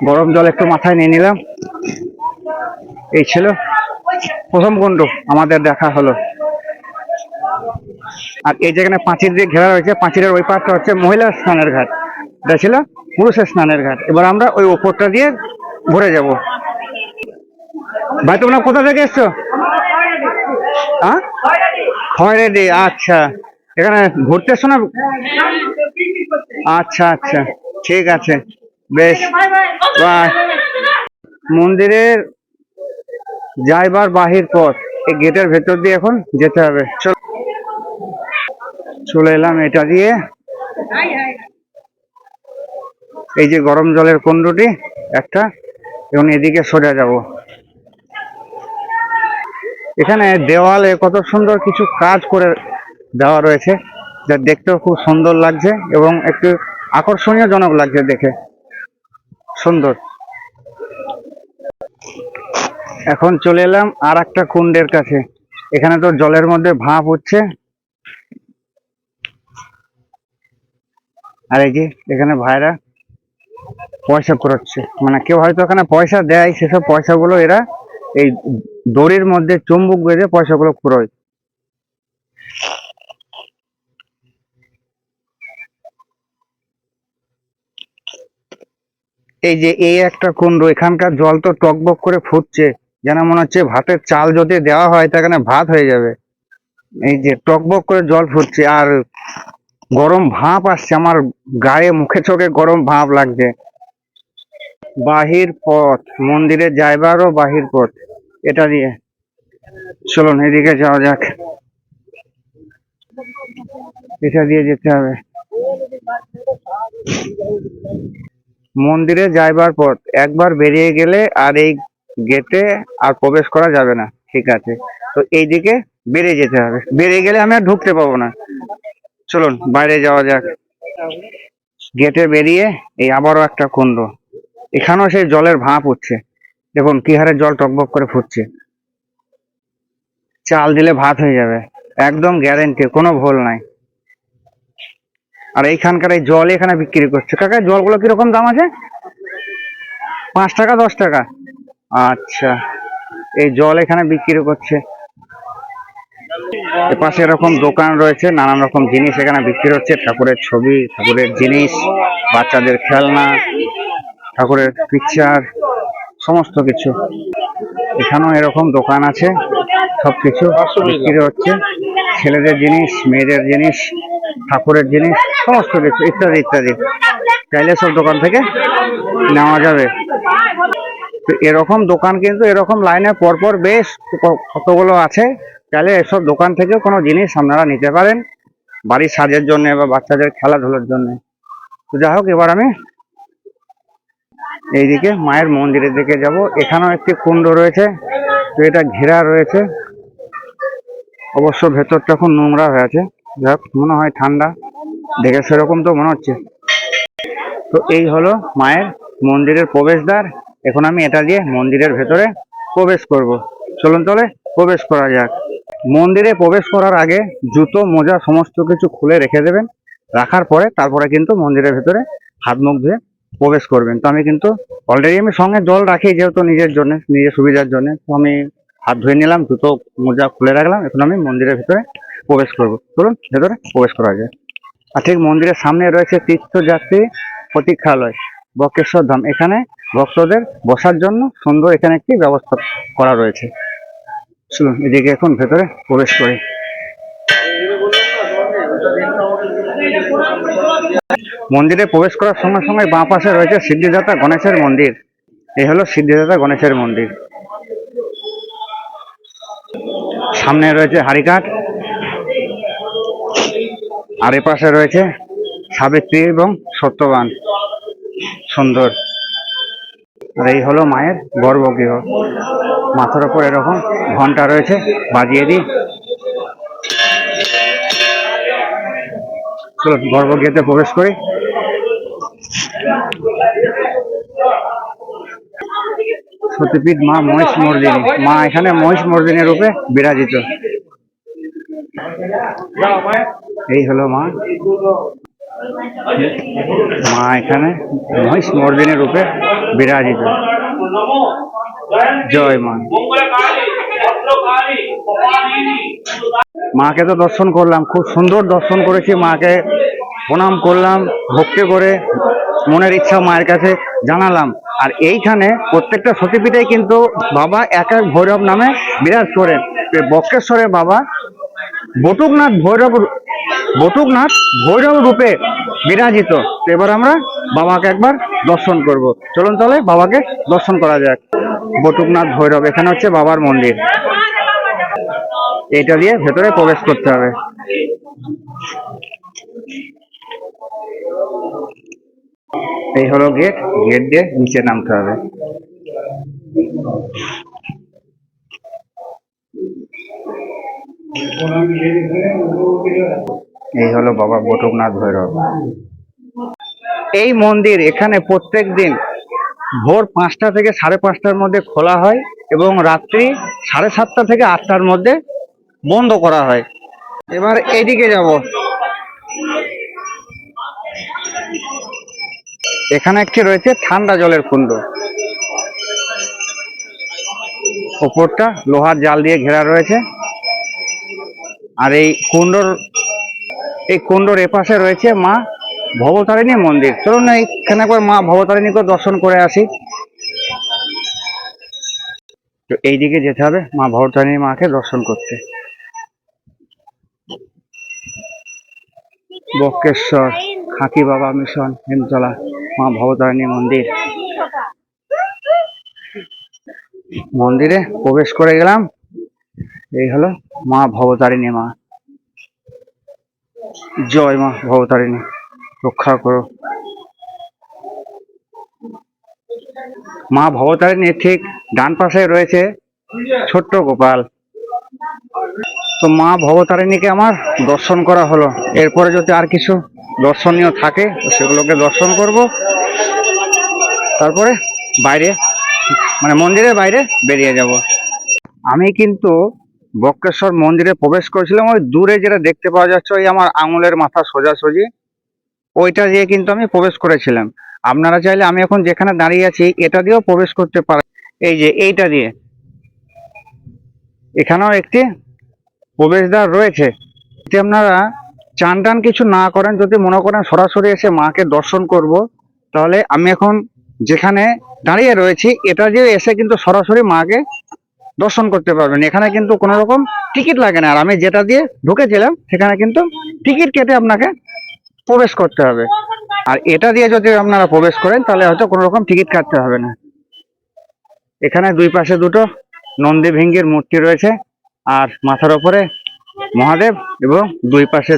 গরম জল একটু মাথায় নিয়ে নিলাম। এই ছিল প্রথম কুণ্ড আমাদের দেখা হলো। আর এই যেখানে পাঁচিল দিয়ে ঘেরা রয়েছে, পাঁচিলের ওই পাশটা হচ্ছে মহিলা স্নানের ঘাট, এটা ছিল পুরুষের স্নানের ঘাট। এবার আমরা ওই ওপরটা দিয়ে ঘুরে যাব। ভাই তোমরা কোথা থেকে এসছো? হ্যাঁ, খয়রেডি। আচ্ছা, এখানে ঘুরতে এসছো না? আচ্ছা আচ্ছা, ঠিক আছে, বেশ, বাই। মন্দিরের যাইবার বাহির পথ, এই গেটের ভেতর দিয়ে এখন যেতে হবে। চলে এলাম এটা দিয়ে। এই যে গরম জলের কুণ্ডটি একটা, এবং এদিকে সোজা যাব। এখানে দেওয়ালে কত সুন্দর কিছু কাজ করে দেওয়া রয়েছে, যা দেখতেও খুব সুন্দর লাগছে এবং একটু আকর্ষণীয় জনক লাগছে দেখে, সুন্দর। এখন চলে এলাম আর একটা কুণ্ডের কাছে। এখানে তো জলের মধ্যে ভাপ উঠছে, আর এই যে এখানে ভাইরা পয়সা কুড়াচ্ছে, মানে কেউ হয়তো এখানে পয়সা দেয়, সেসব পয়সাগুলো এরা এই দড়ির মধ্যে চুম্বক বেঁধে পয়সাগুলো কুড়োয়। এই যে এই একটা কুণ্ড, এখানকার জল তো টকবক করে ফুটছে, যেন মনে হচ্ছে ভাতের চাল যদি দেওয়া হয় তা এখানে ভাত হয়ে যাবে। এই যে টকবক করে জল ফুটছে, আর গরম ভাপ আসছে, আমার গায়ে মুখে চোখে গরম ভাপ লাগছে। বাহির পথ, মন্দিরে যাইবারও বাহির পথ, এটা দিয়ে চলুন এদিকে যাওয়া যাক। এটা দিয়ে যেতে হবে। মন্দিরে যাইবার পথ, একবার বেরিয়ে গেলে আর এই গেটে আর প্রবেশ করা যাবে না, ঠিক আছে? তো এইদিকে বেরিয়ে যেতে হবে, বেরিয়ে গেলে আমি আর ঢুকতে পাবো না। চলুন বাইরে যাওয়া যাক। গেটে বেরিয়ে এই আবারও একটা কুণ্ড, এখানেও সেই জলের ভাপ উঠছে, দেখুন কি হারে জল টকবক করে ফুটছে। চাল দিলে ভাত হয়ে যাবে, একদম গ্যারেন্টি, কোনো ভুল নাই। আর এইখানকার এই জল এখানে বিক্রি করছে। কাকা জলগুলো কিরকম দাম আছে? 5 টাকা 10 টাকা? আচ্ছা, এই জল এখানে বিক্রি করছে। এপাশে এরকম দোকান রয়েছে, নানান রকম জিনিস এখানে বিক্রি হচ্ছে, ঠাকুরের ছবি, ঠাকুরের জিনিস, বাচ্চাদের খেলনা, ঠাকুরের পিকচার, সমস্ত কিছু। এখানেও এরকম দোকান আছে, সবকিছু বিক্রি হচ্ছে, ছেলেদের জিনিস, মেয়েদের জিনিস, ঠাকুরের জিনিস, সমস্ত কিছু ইত্যাদি ইত্যাদি। চাইলে সব দোকান থেকে নেওয়া যাবে। তো এরকম দোকান কিন্তু এরকম লাইনে পরপর বেশ কতগুলো আছে, চাইলে এসব দোকান থেকে কোনো জিনিস আপনারা নিতে পারেন বাড়ির সাজের জন্য বা বাচ্চাদের খেলাধুলার জন্য। তো যাই হোক, এবার আমি এইদিকে মায়ের মন্দিরের দিকে যাব। এখানেও একটি কুণ্ড রয়েছে, তো এটা ঘেরা রয়েছে, অবশ্য ভেতরটা এখন নোংরা হয়ে আছে, যাক মনে হয় ঠান্ডা, দেখে সেরকম তো মনে হচ্ছে। তো এই হলো মায়ের মন্দিরের প্রবেশদ্বার। এখন আমি এটা দিয়ে মন্দিরের ভেতরে প্রবেশ করব। চলুন তবে প্রবেশ করা যাক। মন্দিরে প্রবেশ করার আগে জুতো মোজা সমস্ত কিছু খুলে রেখে দেবেন, রাখার পরে তারপরে কিন্তু মন্দিরের ভেতরে হাত মুখ ধুয়ে প্রবেশ করবেন। তো আমি কিন্তু অলরেডি আমি সঙ্গে জল রাখি, যেহেতু নিজের জন্য, নিজের সুবিধার জন্য, তো আমি হাত ধুয়ে নিলাম, জুতো মোজা খুলে রাখলাম। এখন আমি মন্দিরের ভেতরে প্রবেশ করব। চলুন ভেতরে প্রবেশ করা যায়। আর ঠিক মন্দিরের সামনে রয়েছে তীর্থযাত্রী প্রতীক্ষালয় বক্রেশ্বর ধাম। এখানে ভক্তদের বসার জন্য সুন্দর এখানে একটি ব্যবস্থা করা রয়েছে। চলুন এদিকে এখন ভেতরে প্রবেশ করি। মন্দিরে প্রবেশ করার সঙ্গে সঙ্গে বাঁ পাশে রয়েছে সিদ্ধিদাতা গণেশের মন্দির। এই হলো সিদ্ধিদাতা গণেশের মন্দির। সামনে রয়েছে হাড়িকাঠ, আর এ পাশে রয়েছে সাবিত্রী এবং সত্যবান, সুন্দর। আর এই হলো মায়ের গর্ভগৃহ। মাথার উপর এরকম ঘন্টা রয়েছে, বাজিয়ে দিই। চলো গর্ভগৃহতে প্রবেশ করি। সতীপীঠ মা মহিষ মর্দিনী, মা এখানে মহিষ মর্দিনী রূপে বিরাজিত। এই হলো মা, মা এখানে মহিষ মর্দিনী রূপে বিরাজিত। জয় মা। মাকে তো দর্শন করলাম, খুব সুন্দর দর্শন করেছি, মাকে প্রণাম করলাম, ভক্তি করে মনের ইচ্ছা মায়ের কাছে জানালাম। আর এইখানে প্রত্যেকটা সতীপীঠে কিন্তু বাবা এক এক ভৈরব নামে বিরাজ করেন। বক্রেশ্বরে বাবা বটুকনাথ ভৈরব রূপে বিরাজিত। এবার আমরা বাবাকে একবার দর্শন করব। চলুন তাহলে বাবাকে দর্শন করা যাক। বটুকনাথ ভৈরব, এখানে হচ্ছে বাবার মন্দির। এটা দিয়ে ভেতরে প্রবেশ করতে হবে। এই হলো গেট, গেট দিয়ে নিচে নামতে হবে। এই হলো বাবা বটুকনাথ ভৈরব। এই মন্দির এখানে প্রত্যেক দিন ভোর 5টা থেকে 5:30টার মধ্যে খোলা হয় এবং রাত্রি 7:30 থেকে 8টার মধ্যে বন্ধ করা হয়। এবার এইদিকে যাব। এখানে একটি রয়েছে ঠান্ডা জলের কুণ্ড, ওপরটা লোহার জাল দিয়ে ঘেরা রয়েছে। আর এই কুণ্ডর এপাশে রয়েছে মা ভবতারিণী মন্দির। চলুন না এখানে একবার মা ভবতারিণীকে দর্শন করে আসি। তো এইদিকে যেতে হবে মা ভবতারিণী মাকে দর্শন করতে। বক্রেশ্বর খাকি বাবা মিশন হেমতলা মা ভবতারিণী মন্দির। মন্দিরে প্রবেশ করে গেলাম। এই হলো মা ভবতারিণী মা। জয় মা ভবতারিণী, রক্ষা করো। মা ভবতারিণীর ঠিক ডান পাশে রয়েছে ছোট্ট গোপাল। তো মা ভবতারিণীকে আমার দর্শন করা হলো। এরপরে যদি আর কিছু দর্শনীয় থাকে সেগুলোকে দর্শন করব, তারপরে বাইরে মানে মন্দিরের বাইরে বেরিয়ে যাব। আমি কিন্তু বক্রেশ্বর মন্দিরে প্রবেশ করেছিলাম ওই দূরে যেটা দেখতে পাওয়া যাচ্ছে ওই আমার আঙুলের মাথা সোজাসুজি, ওইটা দিয়ে কিন্তু আমি প্রবেশ করেছিলাম। আপনারা চাইলে আমি এখন যেখানে দাঁড়িয়ে আছি এটা দিয়েও প্রবেশ করতে পারেন। এই যে এইটা দিয়ে, এখানেও একটি প্রবেশদ্বার রয়েছে। যদি আপনারা চান টান কিছু না করেন, যদি মনে করেন সরাসরি এসে মাকে দর্শন করব, তাহলে আমি এখন যেখানে দাঁড়িয়ে রয়েছি এটা দিয়ে এসে কিন্তু সরাসরি মাকে দর্শন করতে পারবেন। এখানে কিন্তু কোনো রকম টিকিট লাগে না। আর আমি যেটা দিয়ে ঢুকেছিলাম সেখানে কিন্তু টিকিট কেটে আপনাকে প্রবেশ করতে হবে। আর এটা দিয়ে যদি আপনারা প্রবেশ করেন তাহলে হয়তো কোনো রকম টিকিট কাটতে হবে না। এখানে দুই পাশে দুটো নন্দী ভিঙ্গির মূর্তি রয়েছে আর মাথার ওপরে মহাদেব এবং দুই পাশে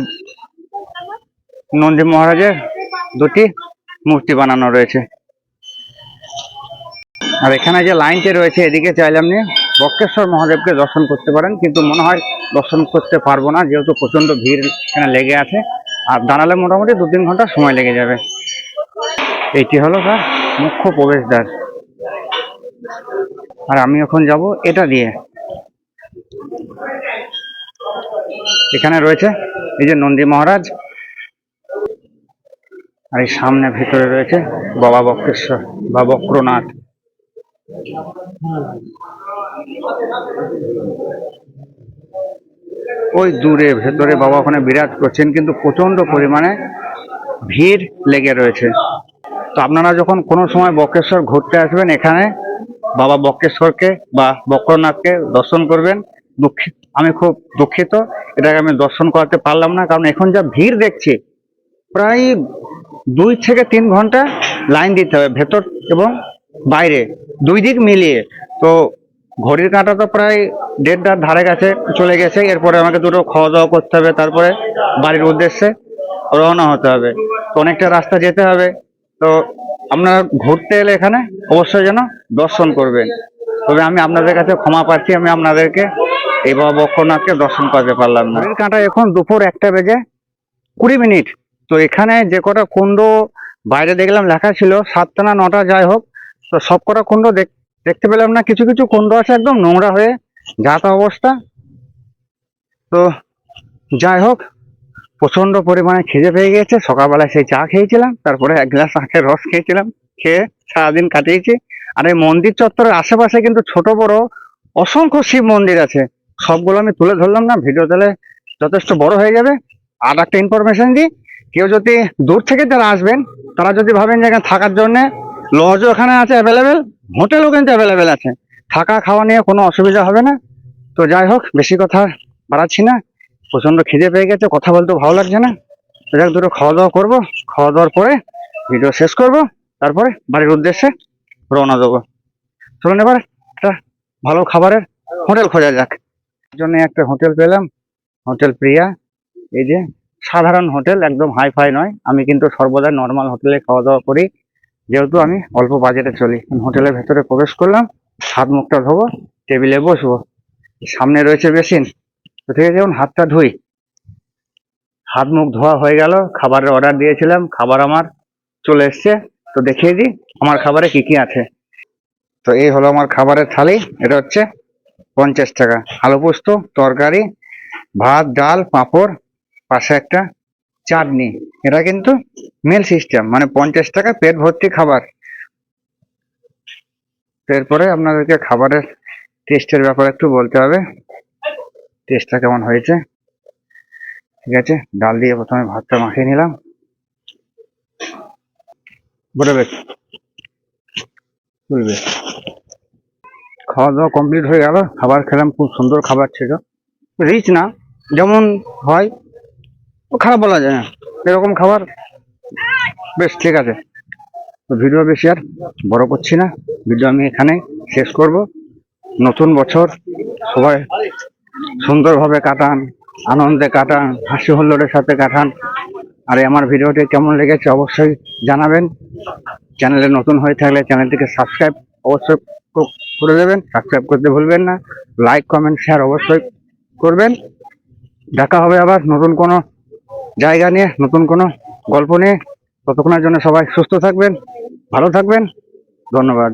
নন্দী মহারাজের দুটি মূর্তি বানানো রয়েছে। আর এখানে যে লাইনটি রয়েছে এদিকে চাইলে আপনি বক্রেশ্বর মহাদেবকে দর্শন করতে পারেন, কিন্তু মনে হয় দর্শন করতে পারবো না যেহেতু প্রচন্ড ভিড় এখানে লেগে আছে। আর দাঁড়ালে মোটামুটি 2-3 ঘন্টা সময় লেগে যাবে। এটি হলো তার মুখ্য প্রবেশদ্বার। আর আমি এখন যাব এটা দিয়ে। এখানে রয়েছে এই যে নন্দী মহারাজ, আর এই সামনে ভিতরে রয়েছে বাবা বক্রেশ্বর বা বক্রনাথ। ওই দূরে ভেতরে বাবা ওখানে বিরাজ করছেন, কিন্তু প্রচন্ড পরিমাণে ভিড় লেগে রয়েছে। তো আপনারা যখন কোনো সময় বক্রেশ্বর ঘুরতে আসবেন এখানে বাবা বক্রেশ্বরকে বা বক্রনাথকে দর্শন করবেন। আমি খুব দুঃখিত এটাকে আমি দর্শন করাতে পারলাম না, কারণ এখন যা ভিড় দেখছি প্রায় 2 থেকে 3 ঘন্টা লাইন দিতে হবে ভেতর এবং বাইরে দুই দিক মিলিয়ে। তো ঘড়ির কাঁটা তো প্রায় 1:30টার ধারে কাছে চলে গেছে। এরপরে আমাকে দুটো খাওয়া দাওয়া করতে হবে, তারপরে বাড়ির উদ্দেশ্যে রওনা হতে হবে। তো অনেকটা রাস্তা যেতে হবে। তো আপনারা ঘুরতে এলে এখানে অবশ্যই যেন দর্শন করবেন। তবে আমি আপনাদের কাছে ক্ষমা প্রার্থী, আমি আপনাদেরকে এই বাবা বক্রনাথকে দর্শন করতে পারলাম না। ঘড়ির কাঁটা এখন দুপুর 1:20। তো এখানে যে কটা কুণ্ড বাইরে দেখলাম লেখা ছিল 7টা না 9টা, যাই হোক, তো সব কটা কুণ্ড দেখতে পেলাম না। কিছু কিছু কুণ্ড আছে একদম নোংরা হয়ে যা তা অবস্থা। তো যাই হোক, প্রচন্ড পরিমাণে খিদে পেয়ে গেছে। সকালবেলায় সেই চা খেয়েছিলাম, তারপরে 1 গ্লাস আখের রস খেয়েছিলাম, খেয়ে সারাদিন কাটিয়েছি। আর এই মন্দির চত্বরের আশেপাশে কিন্তু ছোট বড় অসংখ্য শিব মন্দির আছে। সবগুলো আমি তুলে ধরলাম না, ভিডিও তাহলে যথেষ্ট বড় হয়ে যাবে। আর একটা ইনফরমেশন দিই, কেউ যদি দূর থেকে যারা আসবেন তারা যদি ভাবেন যে এখানে থাকার জন্য লজও এখানে আছে অ্যাভেলেবেল, হোটেলও কিন্তু অ্যাভেলেবেল আছে। থাকা খাওয়া নিয়ে কোনো অসুবিধা হবে না। তো যাই হোক, বেশি কথা বাড়াচ্ছি না, প্রচন্ড খিদে পেয়ে গেছে, কথা বলতে ভালো লাগছে না। তো যাক, দুটো খাওয়া দাওয়া করবো, খাওয়া দাওয়ার পরে ভিডিও শেষ করব, তারপরে বাড়ির উদ্দেশ্যে রওনা দেবো। চলুন এবার একটা ভালো খাবারের হোটেল খোঁজা যাক। জন্য একটা হোটেল পেলাম, হোটেল প্রিয়া। এই যে সাধারণ হোটেল, একদম হাই ফাই নয়। আমি কিন্তু সর্বদা নর্মাল হোটেলে খাওয়া দাওয়া করি, যেহেতু আমি অল্প বাজেটে চলি। হোটেলের ভেতরে প্রবেশ করলাম, হাত মুখটা ধোবো, টেবিলে বসবো, সামনে রয়েছে বেসিন, তো ঠিক আছে, যেমন হাতটা ধুই। হাত মুখ ধোয়া হয়ে গেল, খাবারের অর্ডার দিয়েছিলাম, খাবার আমার চলে এসছে। তো দেখিয়ে দিই আমার খাবারে কি কি আছে। তো এই হলো আমার খাবারের থালি। এটা হচ্ছে 50 টাকা, আলু পোস্ত, তরকারি, ভাত, ডাল, পাঁপড়, পাশে একটা চাটনি। এটা কিন্তু মেল সিস্টেম, মানে 50 টাকা পেট ভর্তি খাবার। এরপরে আপনাদেরকে খাবারের টেস্টের ব্যাপারে একটু বলতে হবে, টেস্টটা কেমন হয়েছে। ঠিক আছে, ডাল দিয়ে প্রথমে ভাতটা মাখিয়ে নিলাম। বলবে বলবে খাওয়া দাওয়া কমপ্লিট হয়ে গেল, খাবার খেলাম, খুব সুন্দর খাবার ছিল। রিচ না, যেমন হয় খারাপ বলা যায় না, এরকম খাবার বেশ ঠিক আছে। তো ভিডিও বেশি আর বড় করছি না, ভিডিও আমি এখানে শেষ করব। নতুন বছর সবাই সুন্দরভাবে কাটান, আনন্দে কাটান, হাসি হুল্লোড়ের সাথে কাটান। আর আমার ভিডিওটি কেমন লেগেছে অবশ্যই জানাবেন। চ্যানেলে নতুন হয়ে থাকলে চ্যানেলটিকে সাবস্ক্রাইব অবশ্যই করে দেবেন, সাবস্ক্রাইব করতে ভুলবেন না। লাইক কমেন্ট শেয়ার অবশ্যই করবেন। দেখা হবে আবার নতুন কোনো জায়গা নিয়ে, নতুন কোনো গল্প নিয়ে। ততক্ষণের জন্য সবাই সুস্থ থাকবেন, ভালো থাকবেন। ধন্যবাদ।